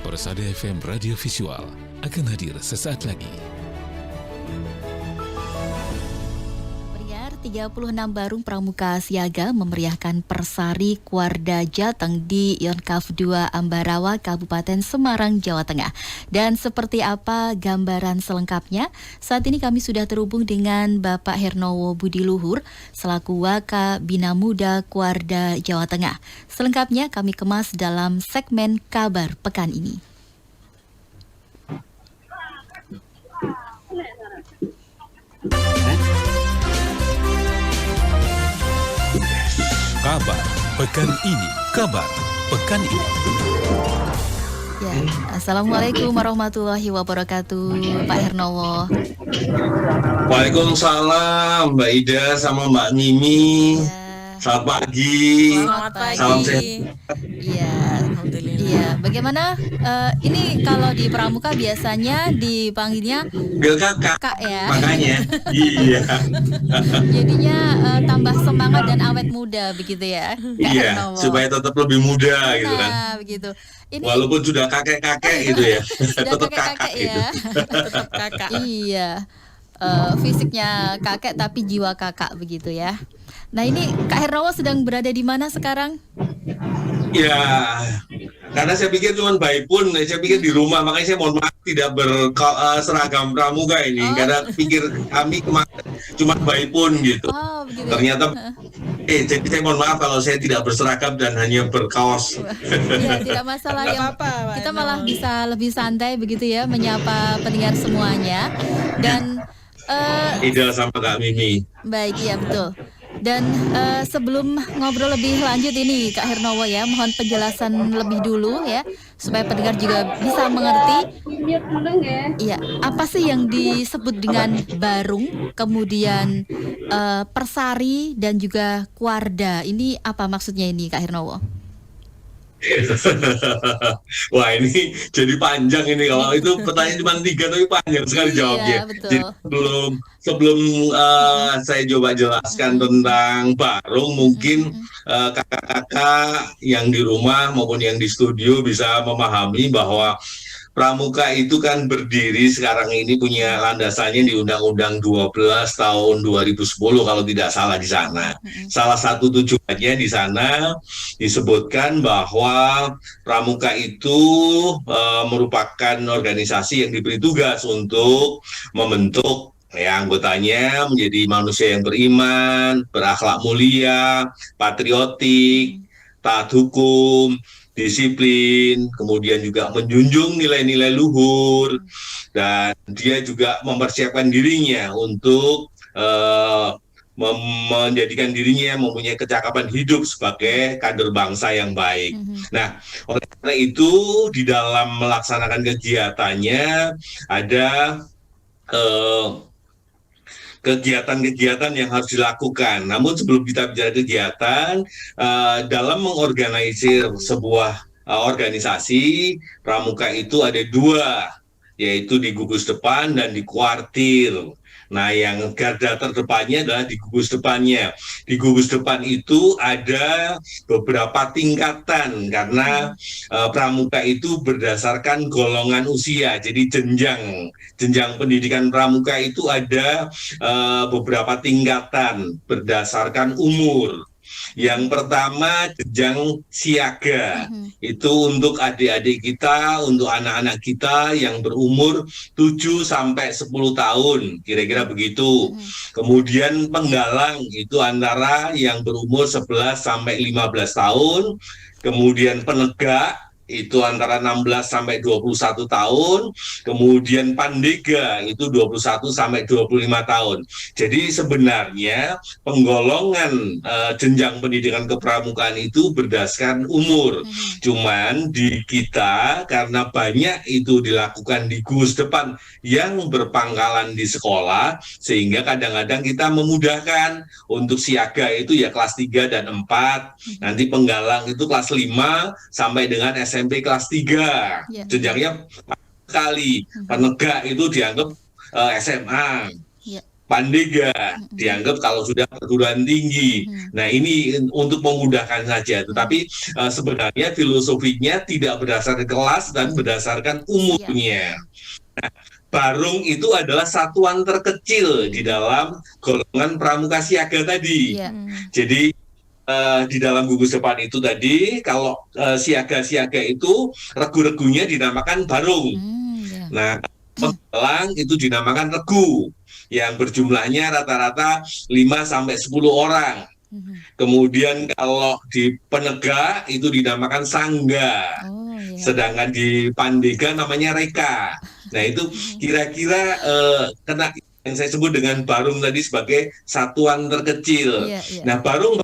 Persada FM Radio Visual akan hadir sesaat lagi. Periar 36 Barung Pramuka Siaga memeriahkan Persari Kuarda Jateng di Yonkaf 2 Ambarawa, Kabupaten Semarang, Jawa Tengah. Dan seperti apa gambaran selengkapnya? Saat ini kami sudah terhubung dengan Bapak Hernowo Budi Luhur selaku Waka Bina Muda Kuarda Jawa Tengah. Selengkapnya kami kemas dalam segmen Kabar Pekan ini. Kabar Pekan ini. Kabar Pekan ini. Ya, Assalamualaikum warahmatullahi wabarakatuh, Pak Hernowo. Waalaikumsalam, Mbak Ida sama Mbak Mimi. Ya. Selamat pagi. Selamat pagi. Salam sehat. Iya, Alhamdulillah. iya. Bagaimana? Ini kalau di Pramuka biasanya dipanggilnya Bil kakak, Kak ya. makanya. Iya, Jadinya tambah semangat dan awet muda begitu ya, Kak iya. Hernowo. Supaya tetap lebih muda gitu kan. Nah, begitu. Ini Walaupun sudah kakek-kakek gitu ya, sudah tetap kakak kakek-kakek gitu. ya. Tetap kakak. Iya. Fisiknya kakek tapi jiwa kakak begitu ya. Nah, ini Kak Hernowo sedang berada di mana sekarang? Ya, karena saya pikir cuma baik pun, saya pikir di rumah, makanya saya mohon maaf tidak berseragam pramuka ini, Oh. karena pikir kami kemarin cuma baik pun gitu. Oh, begitu. Ternyata, jadi saya mohon maaf kalau saya tidak berseragam dan hanya berkaos. Iya, tidak masalah Nggak ya. apa-apa, Pak Kita Hernowo. malah bisa lebih santai begitu ya menyapa pendengar semuanya. Dan Ida sama Kak Mimi. baik, iya betul. Dan sebelum ngobrol lebih lanjut ini Kak Hernowo ya, mohon penjelasan lebih dulu ya supaya pendengar juga bisa mengerti. Iya, apa sih yang disebut dengan barung, kemudian persari dan juga kuarda? Ini apa maksudnya ini Kak Hernowo? Wah, ini jadi panjang ini, kalau itu pertanyaan cuma 3 tapi panjang sekali Iya, jawabnya. betul. Jadi sebelum saya coba jelaskan tentang barung, mungkin kakak-kakak yang di rumah maupun yang di studio bisa memahami bahwa Pramuka itu kan berdiri sekarang ini punya landasannya di Undang-Undang 12 tahun 2010 kalau tidak salah di sana. Salah satu tujuannya di sana disebutkan bahwa Pramuka itu merupakan organisasi yang diberi tugas untuk membentuk anggotanya menjadi manusia yang beriman, berakhlak mulia, patriotik, taat hukum, disiplin, kemudian juga menjunjung nilai-nilai luhur, dan dia juga mempersiapkan dirinya untuk menjadikan dirinya mempunyai kecakapan hidup sebagai kader bangsa yang baik. Nah, oleh karena itu di dalam melaksanakan kegiatannya ada kegiatan-kegiatan yang harus dilakukan. Namun sebelum kita bicara kegiatan, dalam mengorganisir sebuah organisasi, Pramuka itu ada 2, yaitu di gugus depan dan di kuartil. Nah, yang garda terdepannya adalah di gugus depannya. Di gugus depan itu ada beberapa tingkatan karena Pramuka itu berdasarkan golongan usia. Jadi jenjang pendidikan Pramuka itu ada beberapa tingkatan berdasarkan umur. Yang pertama jenjang siaga, itu untuk adik-adik kita, untuk anak-anak kita yang berumur 7 sampai 10 tahun, kira-kira begitu. Kemudian penggalang itu antara yang berumur 11 sampai 15 tahun, kemudian penegak itu antara 16 sampai 21 tahun, kemudian pandega itu 21 sampai 25 tahun. Jadi sebenarnya penggolongan jenjang pendidikan kepramukaan itu berdasarkan umur. Cuman di kita karena banyak itu dilakukan di gugus depan yang berpangkalan di sekolah, sehingga kadang-kadang kita memudahkan untuk siaga itu ya kelas 3 dan 4, nanti penggalang itu kelas 5 sampai dengan SMP kelas 3, jenjangnya sekali. Penegak itu dianggap SMA. Pandega dianggap kalau sudah perguruan tinggi. Nah, ini untuk memudahkan saja, tetapi sebenarnya filosofinya tidak berdasarkan kelas dan berdasarkan Usia. umurnya. Barung itu adalah satuan terkecil di dalam golongan pramuka siaga tadi. Iya. Jadi di dalam gugus depan itu tadi, kalau siaga-siaga itu regu-regunya dinamakan barung. Ya. Nah, penggalang itu dinamakan regu yang berjumlahnya rata-rata 5 sampai 10 orang. Kemudian kalau di penegak itu dinamakan sangga. Oh, ya. Sedangkan di pandega namanya reka. Nah, itu kira-kira kena yang saya sebut dengan barung tadi sebagai satuan terkecil. Iya, iya. Nah, barung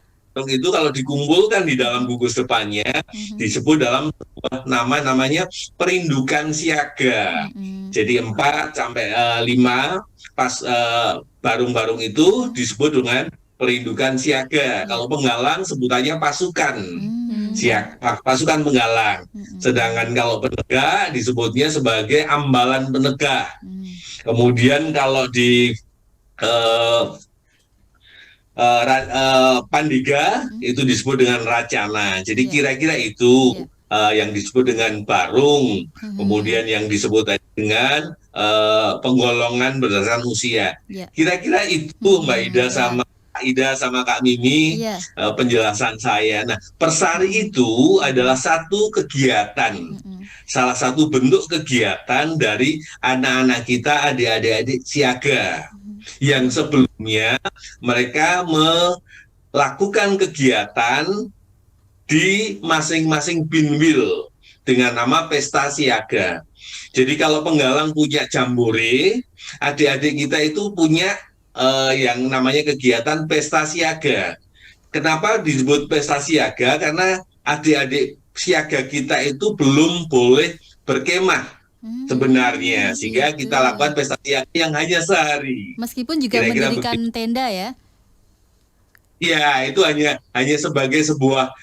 itu kalau dikumpulkan di dalam gugus depannya disebut dalam sebuah nama namanya perindukan siaga. Jadi 4 sampai 5 pas barung-barung itu disebut dengan perindukan siaga. Kalau penggalang sebutannya pasukan. Pasukan penggalang. Sedangkan kalau penegak disebutnya sebagai ambalan penegak. Kemudian kalau di Pandega itu disebut dengan racana. Jadi kira-kira itu yang disebut dengan barung. Kemudian yang disebut dengan penggolongan berdasarkan usia. Kira-kira itu Mbak Ida sama Kak Ida sama Kak Mimi penjelasan saya. Nah, persari itu adalah satu kegiatan. Salah satu bentuk kegiatan dari anak-anak kita, adik-adik siaga. Yang sebelumnya mereka melakukan kegiatan di masing-masing binwil dengan nama pesta siaga. Jadi kalau penggalang punya jambore, adik-adik kita itu punya yang namanya kegiatan pesta siaga. Kenapa disebut pesta siaga? Karena adik-adik siaga kita itu belum boleh berkemah sebenarnya, sehingga kita lakukan pesta siaga yang hanya sehari. Meskipun juga Kira-kira mendirikan tenda ya. Ya, itu hanya sebagai sebuah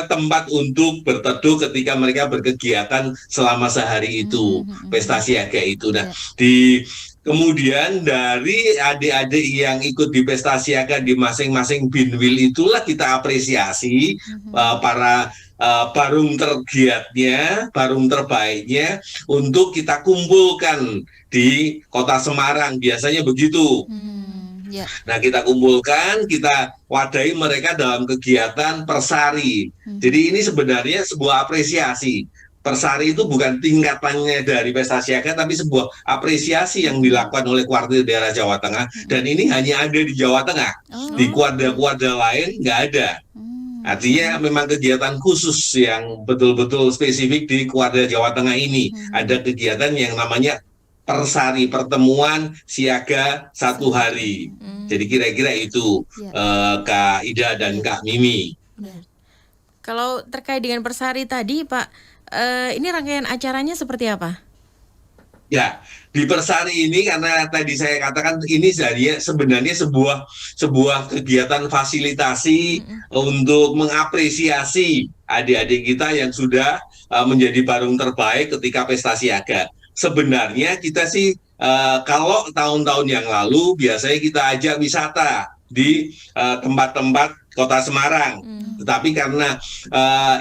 tempat untuk berteduh ketika mereka berkegiatan selama sehari itu, pesta siaga itu. Nah, kemudian dari adik-adik yang ikut di pesta siaga di masing-masing binwil itulah kita apresiasi para barung tergiatnya, barung terbaiknya untuk kita kumpulkan di Kota Semarang. Biasanya begitu. Nah, kita kumpulkan, kita wadahi mereka dalam kegiatan persari. Jadi ini sebenarnya sebuah apresiasi. Persari itu bukan tingkatannya dari pesta siaga, tapi sebuah apresiasi yang dilakukan oleh Kuartir daerah Jawa Tengah. Dan ini hanya ada di Jawa Tengah. Di kuarda-kuarda lain nggak ada. Artinya memang kegiatan khusus yang betul-betul spesifik di kuarda Jawa Tengah ini. Ada kegiatan yang namanya persari, pertemuan siaga satu hari. Jadi kira-kira itu Kak Ida dan Kak Mimi. Kalau terkait dengan persari tadi Pak, ini rangkaian acaranya seperti apa? Ya, di persari ini karena tadi saya katakan ini sebenarnya sebuah kegiatan fasilitasi untuk mengapresiasi adik-adik kita yang sudah menjadi barung terbaik ketika pesta siaga. Sebenarnya kita sih kalau tahun-tahun yang lalu biasanya kita ajak wisata di tempat-tempat Kota Semarang. Tetapi karena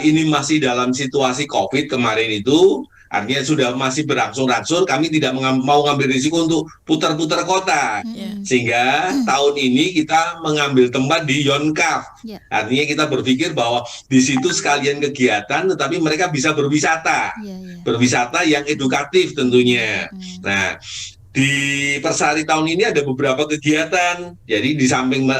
ini masih dalam situasi COVID kemarin itu, artinya sudah masih berangsur-angsur, kami tidak mau ngambil risiko untuk putar-putar kota. Sehingga tahun ini kita mengambil tempat di Yonkaf. Artinya kita berpikir bahwa di situ sekalian kegiatan, tetapi mereka bisa berwisata. Berwisata yang edukatif tentunya. Nah, di persari tahun ini ada beberapa kegiatan. Jadi di samping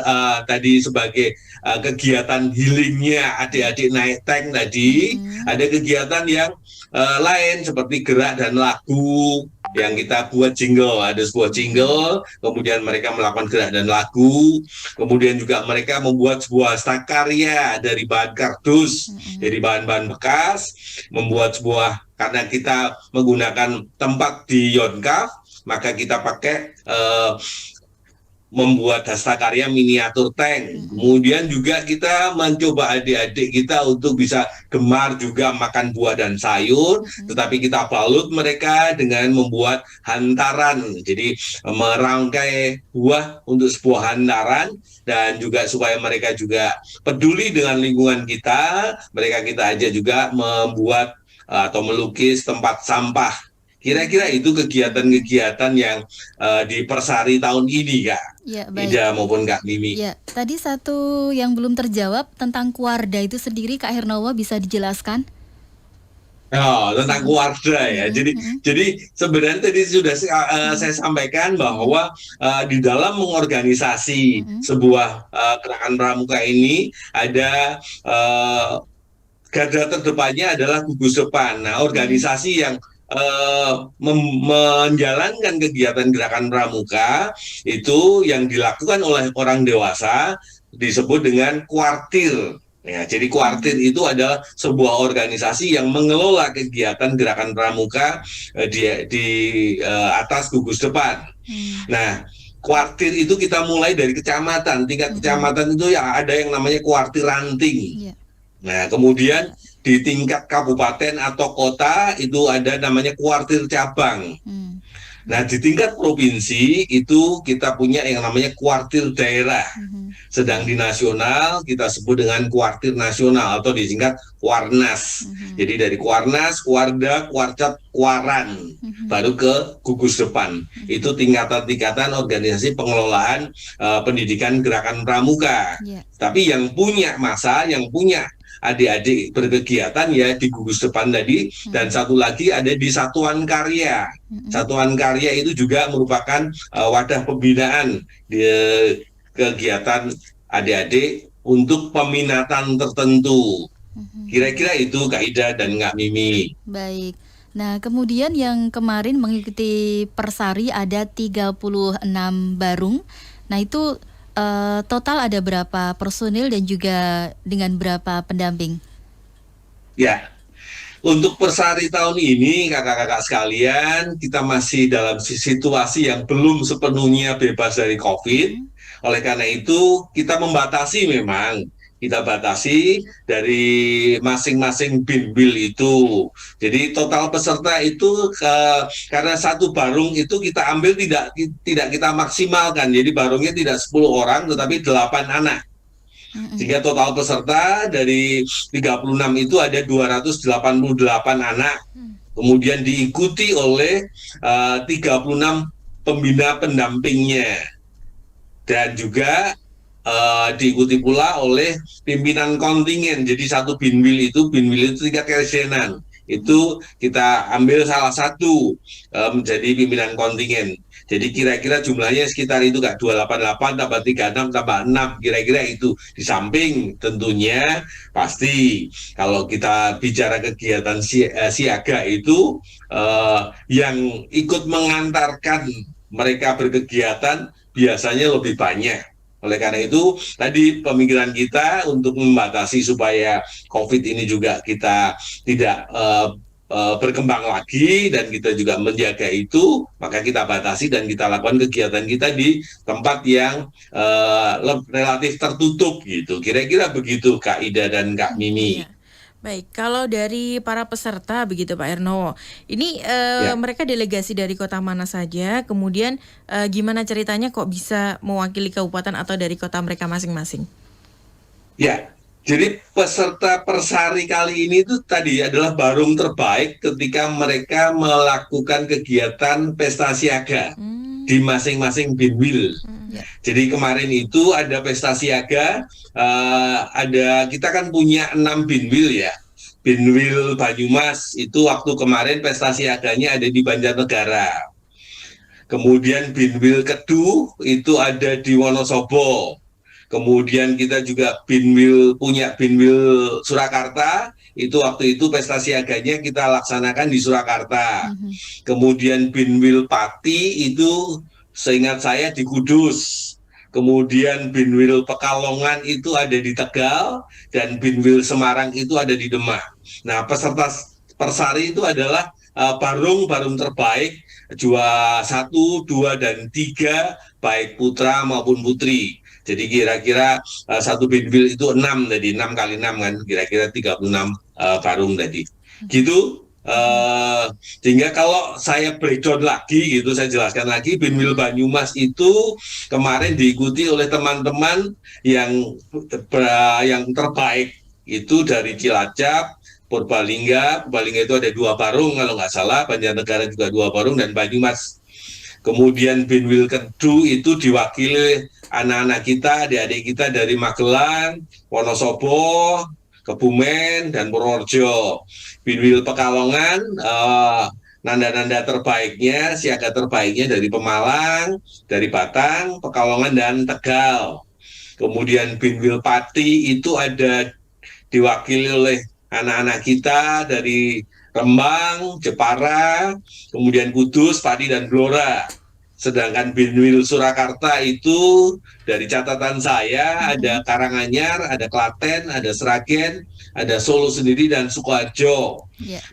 tadi sebagai kegiatan healingnya adik-adik naik tank tadi, ada kegiatan yang lain seperti gerak dan lagu yang kita buat jingle. Ada sebuah jingle, kemudian mereka melakukan gerak dan lagu, kemudian juga mereka membuat sebuah karya dari bahan kardus, dari bahan-bahan bekas, membuat sebuah, karena kita menggunakan tempat di Yonkaf, maka kita pakai membuat hastakarya miniatur tank. Kemudian juga kita mencoba adik-adik kita untuk bisa gemar juga makan buah dan sayur, tetapi kita balut mereka dengan membuat hantaran. Jadi merangkai buah untuk sebuah hantaran, dan juga supaya mereka juga peduli dengan lingkungan kita, mereka kita aja juga membuat atau melukis tempat sampah. Kira-kira itu kegiatan-kegiatan yang di Persari tahun ini, Kak. Ya, baik. Ida maupun Kak Mimi. Ya, tadi satu yang belum terjawab tentang Kuarda itu sendiri, Kak Hernowo bisa dijelaskan? Oh, tentang keluarga ya. Jadi sebenarnya tadi sudah saya sampaikan bahwa di dalam mengorganisasi sebuah gerakan pramuka ini ada garda terdepannya adalah gugus depan. Nah, organisasi yang menjalankan kegiatan gerakan pramuka itu yang dilakukan oleh orang dewasa disebut dengan kuartir. Ya, jadi kuartir itu adalah sebuah organisasi yang mengelola kegiatan gerakan pramuka di atas gugus depan. Nah, kuartir itu kita mulai dari kecamatan. Tingkat kecamatan itu ya ada yang namanya kuartir ranting. Nah, kemudian di tingkat kabupaten atau kota itu ada namanya kuartir cabang. Nah, di tingkat provinsi itu kita punya yang namanya kuartir daerah. Sedang di nasional kita sebut dengan kuartir nasional atau disingkat Kuarnas. Jadi dari Kuarnas, Kuarda, Kuarcat, Kuaran, baru ke gugus depan. Itu tingkatan-tingkatan organisasi pengelolaan pendidikan gerakan pramuka. Tapi yang punya masa, yang punya adik-adik berkegiatan ya di gugus depan tadi, dan satu lagi ada di satuan karya. Satuan karya itu juga merupakan wadah pembinaan di kegiatan adik-adik untuk peminatan tertentu. Kira-kira itu Kak Ida dan Kak Mimi. Baik. Nah, kemudian yang kemarin mengikuti Persari ada 36 barung. Nah, itu total ada berapa personil dan juga dengan berapa pendamping? Ya, untuk Persari tahun ini kakak-kakak sekalian, kita masih dalam situasi yang belum sepenuhnya bebas dari COVID. Oleh karena itu kita membatasi, memang kita batasi dari masing-masing binwil itu. Jadi total peserta itu karena satu barung itu kita ambil tidak kita maksimalkan. Jadi barungnya tidak 10 orang tetapi 8 anak. Sehingga total peserta dari 36 itu ada 288 anak. Kemudian diikuti oleh 36 pembina pendampingnya. Dan juga diikuti pula oleh pimpinan kontingen. Jadi satu binwil itu tingkat keresidenan. Itu kita ambil salah satu menjadi pimpinan kontingen. Jadi kira-kira jumlahnya sekitar itu Kak, 288 tambah 36 tambah 6, kira-kira itu. Di samping tentunya pasti kalau kita bicara kegiatan siaga itu yang ikut mengantarkan mereka berkegiatan biasanya lebih banyak. Oleh karena itu, tadi pemikiran kita untuk membatasi supaya COVID ini juga kita tidak berkembang lagi dan kita juga menjaga itu, maka kita batasi dan kita lakukan kegiatan kita di tempat yang relatif tertutup gitu. Kira-kira begitu Kak Ida dan Kak Mimi. Ya. Baik, kalau dari para peserta begitu Pak Hernowo, ini mereka delegasi dari kota mana saja, kemudian gimana ceritanya kok bisa mewakili kabupaten atau dari kota mereka masing-masing? Ya, jadi peserta Persari kali ini itu tadi adalah barung terbaik ketika mereka melakukan kegiatan pesta siaga di masing-masing binwil. Jadi kemarin itu ada pesta siaga, kita kan punya 6 binwil ya. Binwil Banyumas itu waktu kemarin pesta siaganya ada di Banjarnegara. Kemudian binwil Kedu itu ada di Wonosobo. Kemudian kita juga punya binwil Surakarta, itu waktu itu pesta siaganya kita laksanakan di Surakarta. Kemudian binwil Pati itu seingat saya di Kudus. Kemudian binwil Pekalongan itu ada di Tegal, dan binwil Semarang itu ada di Demak. Nah, peserta Persari itu adalah barung-barung terbaik, juara 1, 2, dan 3 baik putra maupun putri. Jadi kira-kira satu Binwil itu 6 tadi, 6 kali 6 kan, kira-kira 36 karung tadi. Gitu. Sehingga kalau saya breakdown lagi gitu, saya jelaskan lagi, Binwil Banyumas itu kemarin diikuti oleh teman-teman yang terbaik itu dari Cilacap, Purbalingga itu ada 2 barung kalau nggak salah, Banjarnegara juga 2 barung, dan Banyumas. Kemudian Binwil Kedu itu diwakili anak-anak kita, adik-adik kita dari Magelang, Wonosobo, Kebumen, dan Purworejo. Binwil Pekalongan, nanda-nanda terbaiknya, siaga terbaiknya dari Pemalang, dari Batang, Pekalongan, dan Tegal. Kemudian Binwil Pati itu ada diwakili oleh anak-anak kita dari Rembang, Jepara, kemudian Kudus, Pati, dan Blora. Sedangkan Binwil Surakarta itu dari catatan saya ada Karanganyar, ada Klaten, ada Sragen, ada Solo sendiri, dan Sukoharjo.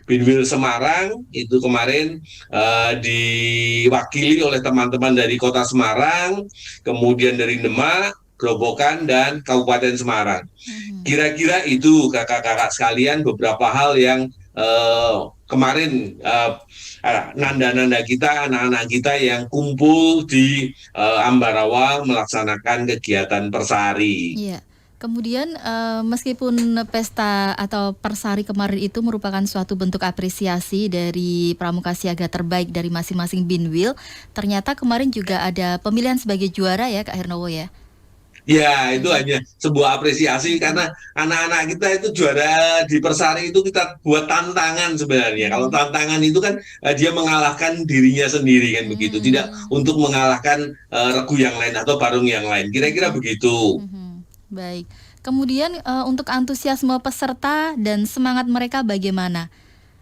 Binwil Semarang itu kemarin diwakili oleh teman-teman dari Kota Semarang, kemudian dari Demak, Grobogan, dan Kabupaten Semarang. Kira-kira itu kakak-kakak sekalian beberapa hal yang kemarin nanda-nanda kita, anak-anak kita yang kumpul di Ambarawa melaksanakan kegiatan persari. Iya. Kemudian meskipun pesta atau persari kemarin itu merupakan suatu bentuk apresiasi dari pramuka siaga terbaik dari masing-masing Binwil, ternyata kemarin juga ada pemilihan sebagai juara ya Kak Hernowo ya? Ya, itu hanya sebuah apresiasi karena anak-anak kita itu juara di persari itu kita buat tantangan sebenarnya. Kalau tantangan itu kan dia mengalahkan dirinya sendiri kan begitu, tidak untuk mengalahkan regu yang lain atau barung yang lain. Kira-kira begitu. Baik. Kemudian untuk antusiasme peserta dan semangat mereka bagaimana?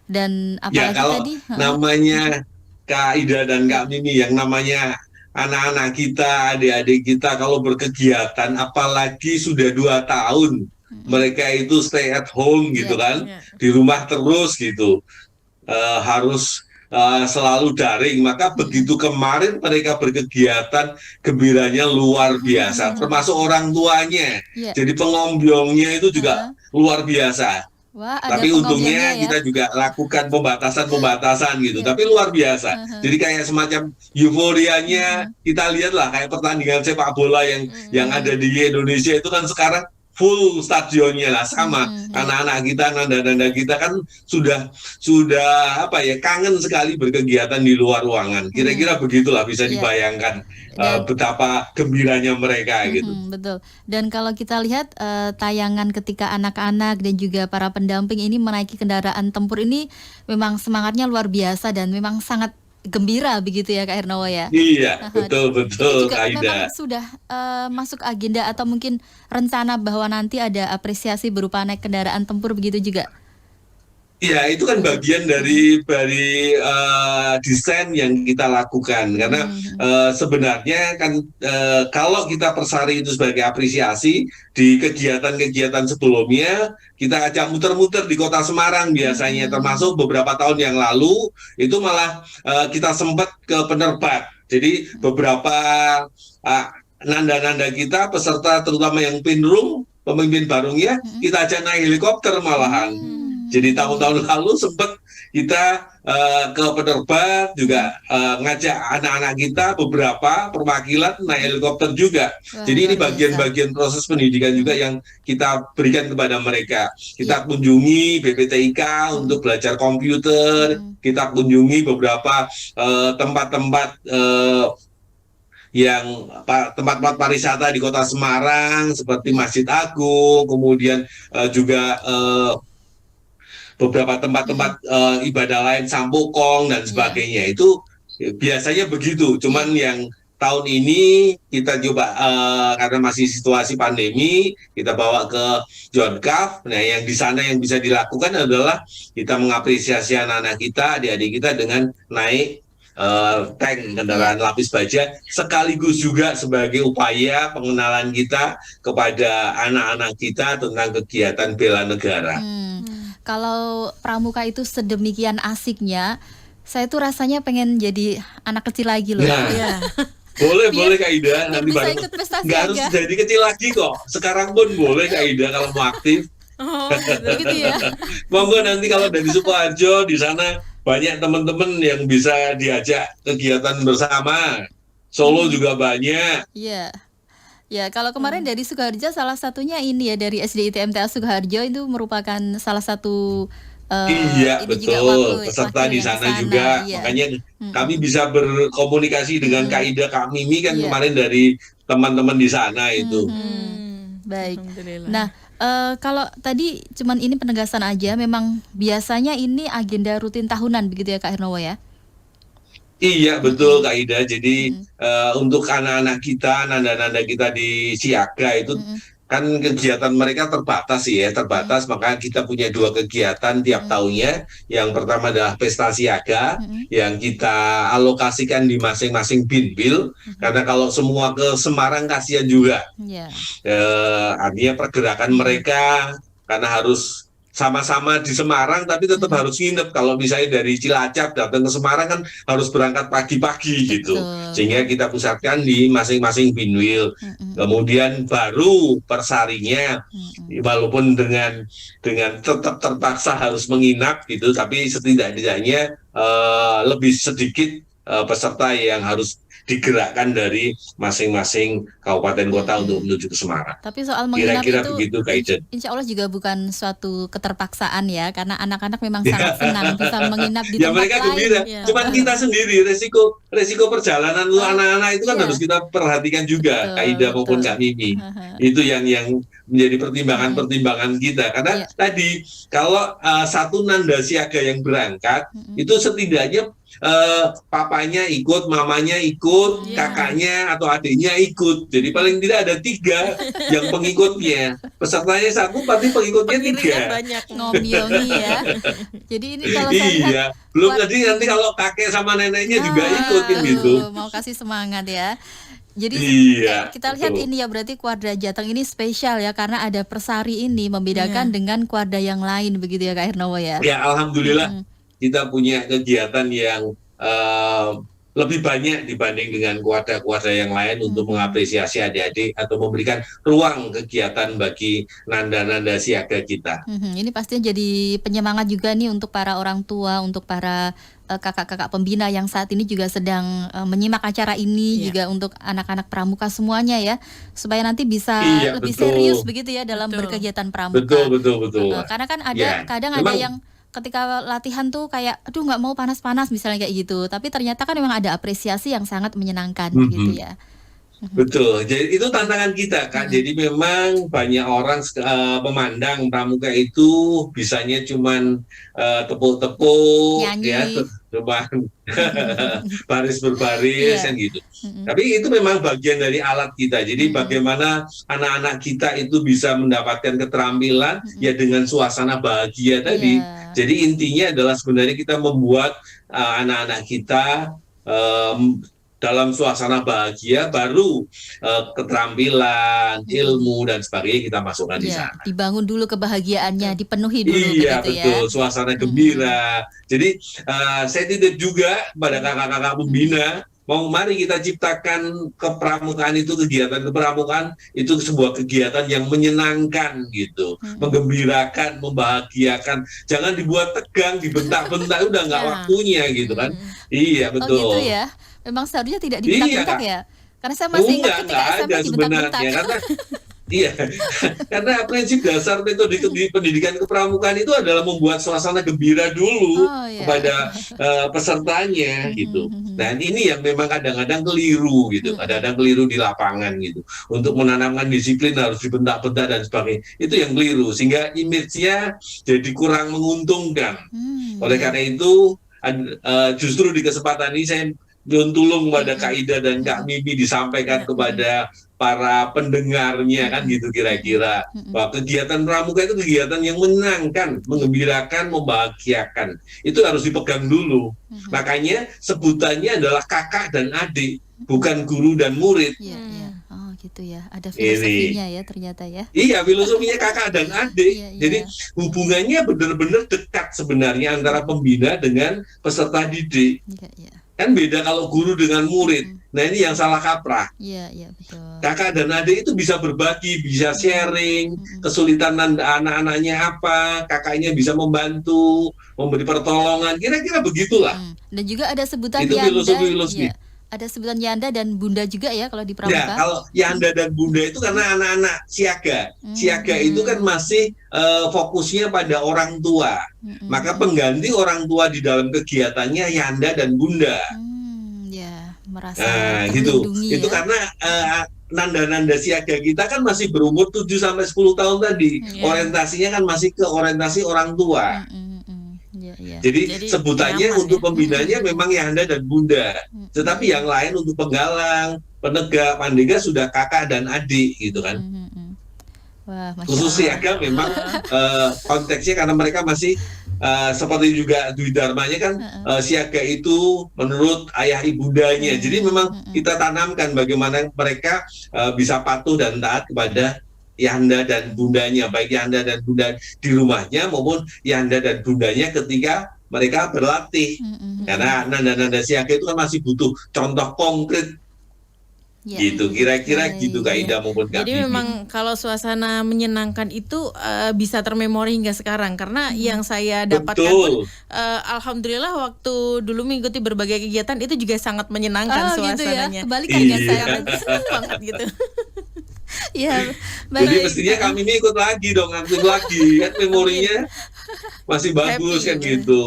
Dan apalagi ya, kalau tadi namanya Kak Ida dan Kak Mimi, yang namanya anak-anak kita, adik-adik kita kalau berkegiatan, apalagi sudah 2 tahun mereka itu stay at home gitu kan, di rumah terus gitu, harus selalu daring, maka begitu kemarin mereka berkegiatan, gembiranya luar biasa, termasuk orang tuanya. Jadi pengombyongnya itu juga luar biasa. Wah, tapi untungnya kita juga lakukan pembatasan gitu, tapi luar biasa. Jadi kayak semacam euforianya kita lihatlah kayak pertandingan sepak bola yang ada di Indonesia itu kan sekarang full stadionnya lah, sama anak-anak kita, nanda-nanda kita kan sudah kangen sekali berkegiatan di luar ruangan. Kira-kira begitulah, bisa dibayangkan betapa gembiranya mereka gitu. Betul. Dan kalau kita lihat tayangan ketika anak-anak dan juga para pendamping ini menaiki kendaraan tempur ini memang semangatnya luar biasa dan memang sangat gembira begitu ya Kak Hernowo ya? Iya, betul Kak Ida. Memang sudah masuk agenda atau mungkin rencana bahwa nanti ada apresiasi berupa naik kendaraan tempur begitu juga? Iya, itu kan bagian dari desain yang kita lakukan, karena sebenarnya kan kalau kita persari itu sebagai apresiasi di kegiatan-kegiatan sebelumnya kita ajak muter-muter di Kota Semarang biasanya, termasuk beberapa tahun yang lalu itu malah kita sempat ke Penerbat. Jadi beberapa nanda-nanda kita, peserta terutama yang pinrung, pemimpin barungnya, kita ajak naik helikopter malahan. Jadi tahun-tahun lalu sempat kita ke Penerbat juga ngajak anak-anak kita beberapa perwakilan naik helikopter juga. Jadi ini bagian-bagian proses pendidikan juga yang kita berikan kepada mereka. Kita kunjungi BPTIK untuk belajar komputer, kita kunjungi beberapa tempat-tempat tempat-tempat pariwisata di Kota Semarang seperti Masjid Agung, kemudian juga beberapa tempat-tempat ibadah lain, Sampokong dan sebagainya. Itu biasanya begitu. Cuman yang tahun ini kita coba karena masih situasi pandemi, kita bawa ke John Caf. Nah, yang di sana yang bisa dilakukan adalah kita mengapresiasi anak-anak kita, adik-adik kita dengan naik tank kendaraan lapis baja, sekaligus juga sebagai upaya pengenalan kita kepada anak-anak kita tentang kegiatan bela negara. Kalau pramuka itu sedemikian asiknya, saya tuh rasanya pengen jadi anak kecil lagi loh. Nah, Boleh Kak Ida, biar nanti bisa bareng. ikut pesta Nggak harus siaga. dari kecil lagi kok. Sekarang pun boleh Kak Ida kalau mau aktif. Oh, gitu. Gitu ya. Monggo nanti kalau dari Sukoharjo di sana banyak teman-teman yang bisa diajak kegiatan bersama. Solo juga banyak. Iya. Ya, kalau kemarin dari Sukoharjo salah satunya ini ya dari SD ITMTA Sukoharjo itu merupakan salah satu Iya ini juga betul, peserta di yang sana kesana, juga. iya. Makanya kami bisa berkomunikasi dengan Kak Ida, Kak Mimi kan Iya. kemarin dari teman-teman di sana itu. Baik. Alhamdulillah. Nah, kalau tadi cuman ini penegasan aja, memang biasanya ini agenda rutin tahunan begitu ya Kak Hernowo ya? Iya betul Kak Ida. Jadi untuk anak-anak kita, nanda-nanda kita di Siaga itu kan kegiatan mereka terbatas sih ya, terbatas. Maka kita punya 2 kegiatan tiap tahunnya. Yang pertama adalah Pesta Siaga yang kita alokasikan di masing-masing binwil. Karena kalau semua ke Semarang kasihan juga. Iya. Artinya pergerakan mereka karena harus sama-sama di Semarang tapi tetap harus nginep. Kalau misalnya dari Cilacap datang ke Semarang kan harus berangkat pagi-pagi gitu. Sehingga kita pusatkan di masing-masing binwil. Kemudian baru persarinya walaupun dengan tetap terpaksa harus menginap gitu, tapi setidaknya lebih sedikit peserta yang harus digerakkan dari masing-masing kabupaten kota untuk menuju ke Semarang. Tapi soal menginap Kira-kira itu begitu Kak Ijen. insya Allah juga bukan suatu keterpaksaan ya, karena anak-anak memang sangat senang bisa menginap di Ya tempat mereka lain. gembira. Ya. Cuman kita sendiri resiko perjalanan untuk anak-anak itu kan iya. harus kita perhatikan juga, Betul, Kak Ida maupun betul. Kak Mimi. Itu yang menjadi pertimbangan kita. Karena Iya. tadi kalau satu nanda siaga yang berangkat itu setidaknya papanya ikut, mamanya ikut, kakaknya atau adiknya ikut. Jadi paling tidak ada 3 yang pengikutnya. Pesertanya 1, tapi pengikutnya 3. Pengiringnya banyak. Ngomyongi ya. Jadi ini kalau saya lihat Iya, belum tadi nanti kalau kakek sama neneknya juga ikutin gitu. Mau kasih semangat ya. Jadi Iya, kita lihat betul. ini ya, berarti Kuarda Jateng ini spesial ya karena ada persari ini membedakan dengan kuarda yang lain begitu ya Kak Hernowo ya. Ya alhamdulillah kita punya kegiatan yang lebih banyak dibanding dengan kuarda-kuarda yang lain untuk mengapresiasi adik-adik atau memberikan ruang kegiatan bagi nanda-nanda siaga kita. Ini pastinya jadi penyemangat juga nih untuk para orang tua, untuk para kakak-kakak pembina yang saat ini juga sedang menyimak acara ini, juga untuk anak-anak pramuka semuanya ya, supaya nanti bisa lebih serius begitu ya dalam berkegiatan pramuka. Betul. Karena kan ada kadang ada yang ketika latihan tuh kayak aduh nggak mau panas-panas misalnya kayak gitu, tapi ternyata kan memang ada apresiasi yang sangat menyenangkan gitu ya. Betul, jadi itu tantangan kita Kak. Jadi memang banyak orang memandang pramuka itu bisanya cuman tepuk-tepuk ya, cuman baris berbaris kan gitu. Tapi itu memang bagian dari alat kita. Jadi bagaimana anak-anak kita itu bisa mendapatkan keterampilan ya dengan suasana bahagia tadi. Jadi intinya adalah sebenarnya kita membuat anak-anak kita dalam suasana bahagia, baru keterampilan, ilmu dan sebagainya kita masukkan di sana. Dibangun dulu kebahagiaannya, dipenuhi dulu Iya begitu betul, ya. suasana gembira. Jadi saya titip juga pada kakak-kakak pembina, mari kita ciptakan kepramukaan itu, kegiatan kepramukaan itu sebuah kegiatan yang menyenangkan gitu, menggembirakan, membahagiakan. Jangan dibuat tegang, dibentak-bentak, udah nggak waktunya gitu kan. Iya betul. Oh gitu ya. Memang seharusnya tidak dibentak-bentak ya. Karena saya masih ingat ketika SMA dibentak-bentak. Karena prinsip dasar metode pendidikan kepramukaan itu adalah membuat suasana gembira dulu kepada pesertanya gitu. Dan ini yang memang kadang-kadang keliru gitu, kadang-kadang keliru di lapangan gitu. Untuk menanamkan disiplin harus dibentak-bentak dan sebagainya. Itu yang keliru sehingga image-nya jadi kurang menguntungkan. Oleh karena itu justru di kesempatan ini saya tulung pada Kak Ida dan Kak Mimi disampaikan kepada para pendengarnya kan gitu kira-kira, bahwa kegiatan pramuka itu kegiatan yang menyenangkan, menggembirakan, membahagiakan. Itu harus dipegang dulu. Makanya sebutannya adalah kakak dan adik, bukan guru dan murid. Oh gitu ya, ada filosofinya ya ternyata ya. Iya, filosofinya kakak dan adik. Jadi hubungannya benar-benar dekat sebenarnya antara pembina dengan peserta didik. Kan beda kalau guru dengan murid. Nah ini yang salah kaprah. Iya, iya betul. Kakak dan adik itu bisa berbagi, bisa sharing, kesulitan anak-anaknya apa, kakaknya bisa membantu, memberi pertolongan, kira-kira begitulah. Dan juga ada sebutan Itu Yanda, filosofi. ya. Ada sebutan Yanda dan Bunda juga ya kalau di Ya, Pramuka. kalau Yanda dan Bunda itu karena anak-anak siaga. Siaga itu kan masih fokusnya pada orang tua. Maka pengganti orang tua di dalam kegiatannya Yanda dan Bunda. Ya, merasa Nah, gitu. terlindungi Itu ya. karena nanda-nanda siaga kita kan masih berumur 7 sampai 10 tahun tadi. Orientasinya kan masih ke orientasi orang tua. Ya. Jadi sebutannya nyaman, untuk ya. pembinanya memang Yanda dan Bunda. Tetapi yang lain untuk penggalang, penegak, pandega sudah kakak dan adik gitu kan. Wah, Masya Khusus Allah. siaga memang konteksnya karena mereka masih seperti juga Dwi Dharmanya kan siaga itu menurut ayah ibundanya. Jadi memang kita tanamkan bagaimana mereka bisa patuh dan taat kepada Yanda dan Bundanya, baik Yanda dan Bunda di rumahnya maupun Yanda dan Bundanya ketika mereka berlatih. Karena nanda-nanda siaga itu kan masih butuh contoh konkret. Ya. Gitu, kira-kira gitu Kak Iya. Ida maupun Kak Jadi Bibi. memang kalau suasana menyenangkan itu bisa termemori hingga sekarang karena yang saya dapatkan pun Betul. alhamdulillah waktu dulu mengikuti berbagai kegiatan itu juga sangat menyenangkan Oh gitu ya, suasananya. kebalikan ya Iya. saya. Senang banget gitu. Ya, Jadi baik. mestinya kami ini ikut lagi dong, aktif lagi kan memorinya masih bagus Happy kan gitu. gitu.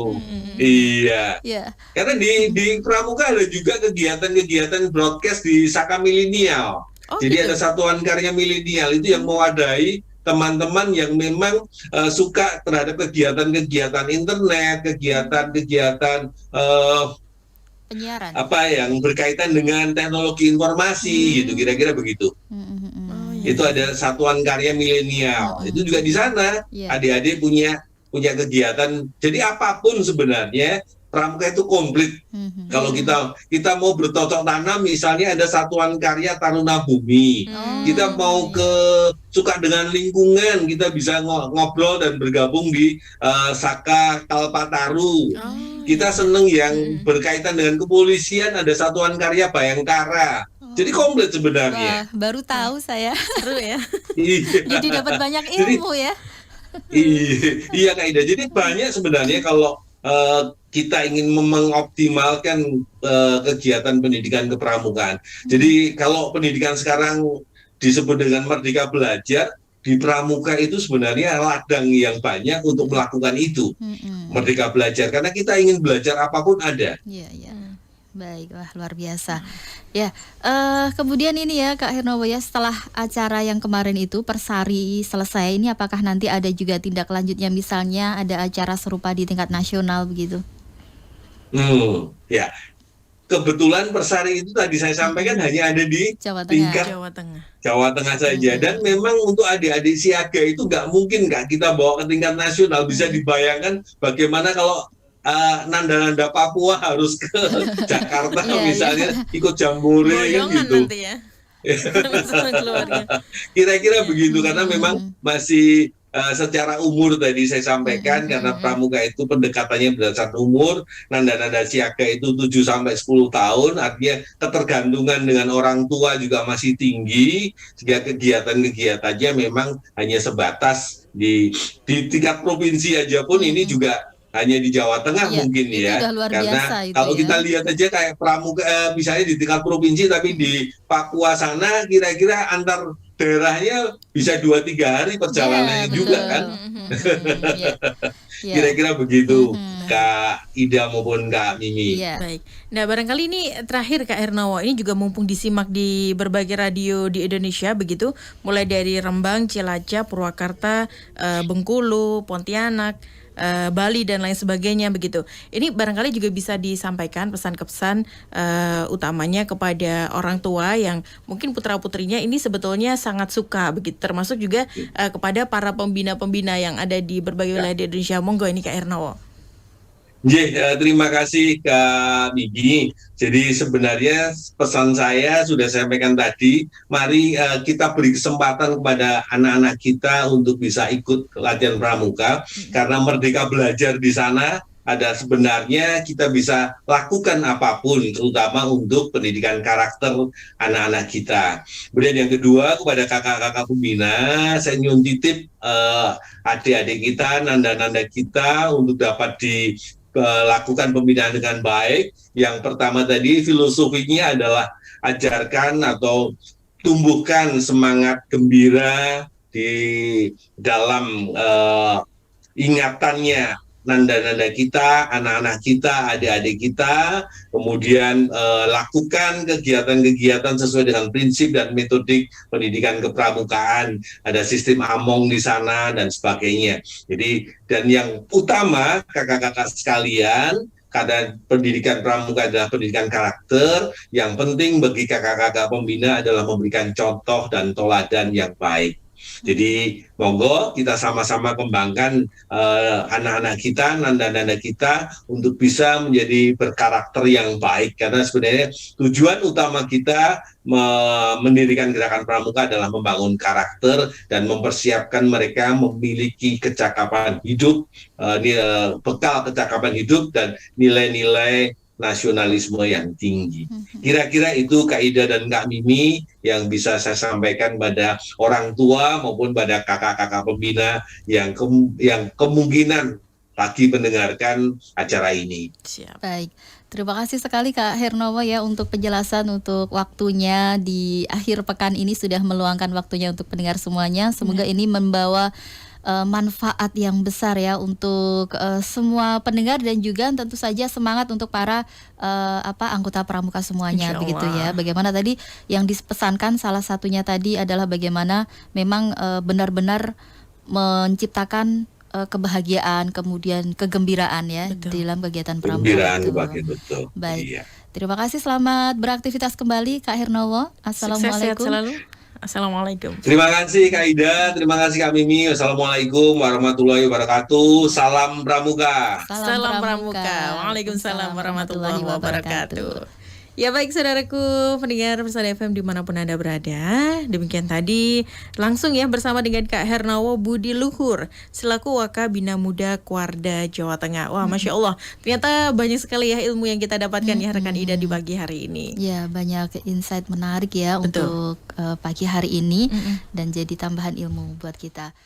Iya. Ya. Karena di Pramuka ada juga kegiatan-kegiatan broadcast di Saka Milenial. Oh, Jadi gitu. ada Satuan Karya Milenial itu yang mewadahi teman-teman yang memang suka terhadap kegiatan-kegiatan internet, kegiatan-kegiatan Penyiaran. apa yang berkaitan dengan teknologi informasi gitu, kira-kira begitu. Oh, iya. Itu ada Satuan Karya Milenial. Itu juga di sana Iya. adik-adik punya kegiatan. Jadi apapun sebenarnya Pramuka itu komplit. Kalau kita mau bercocok tanam, misalnya ada Satuan Karya Taruna Bumi. Kita mau suka dengan lingkungan, kita bisa ngobrol dan bergabung di Saka Kalpataru. Kita seneng yang berkaitan dengan kepolisian, ada Satuan Karya Bayangkara. Jadi komplit sebenarnya. Wah, baru tahu saya. Seru ya. Iya. Jadi dapat banyak Jadi, ilmu ya. Iya Kak Ida. Jadi banyak sebenarnya kalau kita ingin mengoptimalkan kegiatan pendidikan kepramukaan. Jadi kalau pendidikan sekarang disebut dengan Merdeka Belajar, di Pramuka itu sebenarnya ladang yang banyak untuk melakukan itu. Merdeka Belajar, karena kita ingin belajar apapun ada. Iya, iya. Baik, wah luar biasa. Ya, kemudian ini ya Kak Hernowo ya, setelah acara yang kemarin itu Persari selesai, ini apakah nanti ada juga tindak lanjutnya, misalnya ada acara serupa di tingkat nasional begitu? Ya. Kebetulan Persari itu tadi saya sampaikan hanya ada di Jawa Tengah. tingkat Jawa Tengah. Jawa Tengah saja. Dan memang untuk adik-adik siaga itu nggak mungkin nggak kita bawa ke tingkat nasional. Bisa dibayangkan bagaimana kalau nanda-nanda Papua harus ke Jakarta Iya, misalnya ikut jambore kan Boyongan gitu. nanti ya. Sama keluarga. Kira-kira begitu karena memang masih secara umur tadi saya sampaikan karena Pramuka itu pendekatannya berdasarkan umur, nanda-nanda siaga itu 7 sampai 10 tahun, artinya ketergantungan dengan orang tua juga masih tinggi, sehingga kegiatan-kegiatannya memang hanya sebatas di tingkat provinsi aja pun ini juga hanya di Jawa Tengah Iya, mungkin itu ya, udah luar karena biasa itu kalau ya. kita lihat aja kayak Pramuka misalnya di tingkat provinsi tapi di Papua sana kira-kira antar daerahnya bisa 2-3 hari perjalanannya Iya, juga betul. kan. Iya. Iya. Kira-kira begitu Kak Ida maupun Kak Mimi. Iya. Baik. Nah, barangkali ini terakhir Kak Hernowo, ini juga mumpung disimak di berbagai radio di Indonesia begitu, mulai dari Rembang, Cilacap, Purwakarta, Bengkulu, Pontianak, Bali dan lain sebagainya begitu. Ini barangkali juga bisa disampaikan pesan-kepesan utamanya kepada orang tua yang mungkin putra-putrinya ini sebetulnya sangat suka begitu, termasuk juga kepada para pembina-pembina yang ada di berbagai wilayah di Indonesia. Monggo ini Kak Hernowo. Terima kasih Kak Migi. Jadi sebenarnya pesan saya sudah saya sampaikan tadi, mari kita beri kesempatan kepada anak-anak kita untuk bisa ikut latihan pramuka, karena Merdeka Belajar di sana ada sebenarnya kita bisa lakukan apapun, terutama untuk pendidikan karakter anak-anak kita. Kemudian yang kedua, kepada kakak-kakak pembina, saya nyun titip adik-adik kita, nanda-nanda kita untuk dapat dilakukan pembinaan dengan baik. Yang pertama tadi filosofinya adalah ajarkan atau tumbuhkan semangat gembira di dalam ingatannya nanda-nanda kita, anak-anak kita, adik-adik kita, kemudian lakukan kegiatan-kegiatan sesuai dengan prinsip dan metodik pendidikan kepramukaan, ada sistem among di sana dan sebagainya. Jadi, dan yang utama kakak-kakak sekalian, karena pendidikan pramuka adalah pendidikan karakter, yang penting bagi kakak-kakak pembina adalah memberikan contoh dan teladan yang baik. Jadi monggo kita sama-sama kembangkan anak-anak kita, nanda-nanda kita untuk bisa menjadi berkarakter yang baik. Karena sebenarnya tujuan utama kita mendirikan gerakan pramuka adalah membangun karakter dan mempersiapkan mereka memiliki kecakapan hidup, bekal kecakapan hidup dan nilai-nilai nasionalisme yang tinggi. Kira-kira itu Kak Ida dan Kak Mimi yang bisa saya sampaikan pada orang tua maupun pada kakak-kakak pembina yang kemungkinan lagi mendengarkan acara ini. Siap. Baik, terima kasih sekali Kak Hernowo ya untuk penjelasan, untuk waktunya di akhir pekan ini sudah meluangkan waktunya untuk pendengar semuanya. Semoga ini membawa manfaat yang besar ya untuk semua pendengar dan juga tentu saja semangat untuk para anggota pramuka semuanya begitu ya. Bagaimana tadi yang dipesankan salah satunya tadi adalah bagaimana memang benar-benar menciptakan kebahagiaan, kemudian kegembiraan ya. Betul. Dalam kegiatan pramuka itu. Betul. Baik. Iya. Terima kasih, selamat beraktivitas kembali Kak Hernowo. Assalamualaikum. Sukses selalu. Assalamualaikum. Terima kasih Kak Ida, terima kasih Kak Mimi. Wassalamualaikum warahmatullahi wabarakatuh. Salam pramuka. Salam pramuka. Waalaikumsalam warahmatullahi wabarakatuh. Ya baik saudaraku pendengar Persada FM dimanapun Anda berada. Demikian tadi langsung ya bersama dengan Kak Hernowo Budi Luhur selaku Wakabina Muda Kuarda Jawa Tengah. Wah Masya Allah, ternyata banyak sekali ya ilmu yang kita dapatkan ya rekan Ida di pagi hari ini. Ya banyak insight menarik ya. Betul. Untuk pagi hari ini dan jadi tambahan ilmu buat kita.